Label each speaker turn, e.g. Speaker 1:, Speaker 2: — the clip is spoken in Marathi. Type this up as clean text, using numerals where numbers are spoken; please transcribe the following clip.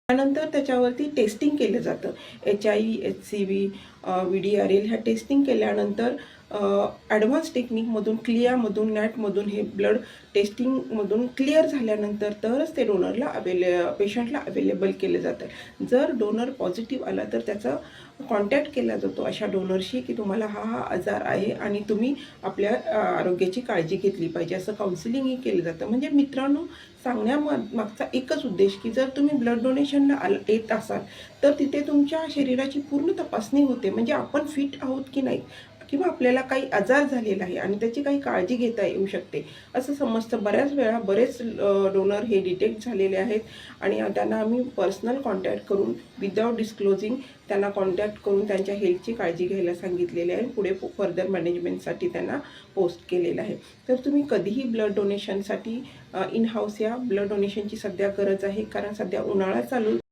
Speaker 1: त्यानंतर त्याच्यावरती टेस्टिंग केलं जातं. HI, HCV, VDRL ह्या टेस्टिंग केल्यानंतर ॲडव्हान्स टेक्निकमधून, क्लियामधून, नॅटमधून हे ब्लड टेस्टिंगमधून क्लिअर झाल्यानंतर तरच ते डोनरला पेशंटला अवेलेबल केलं जातं. जर डोनर पॉझिटिव्ह आला तर त्याचा कॉन्टॅक्ट केला जातो अशा डोनरशी की तुम्हाला हा आजार आहे आणि तुम्ही आपल्या आरोग्याची काळजी घेतली पाहिजे, असं काउन्सिलिंगही केलं जातं. म्हणजे मित्रांनो, सांगण्यामागचा एकच उद्देश की जर तुम्ही ब्लड डोनेशनला येत असाल तर तिथे तुमच्या शरीराची पूर्ण तपासणी होते. म्हणजे आपण फिट आहोत की नाही, किंवा आपल्याला काही आजार झालेला आहे आणि त्याची काही काळजी घेता येऊ शकते असं समजतं. बऱ्याच वेळा बरेच डोनर हे डिटेक्ट झालेले आहेत आणि त्यांना आम्ही पर्सनल कॉन्टॅक्ट करून विदाऊट डिस्क्लोजिंग त्यांना कॉन्टॅक्ट करून त्यांच्या हेल्थची काळजी घ्यायला सांगितलेले आहे. पुढे फर्दर मॅनेजमेंटसाठी त्यांना पोस्ट केलेलं आहे. तर तुम्ही कधीही ब्लड डोनेशनसाठी इन हाऊस या. ब्लड डोनेशनची सध्या गरज आहे, कारण सध्या उन्हाळा चालू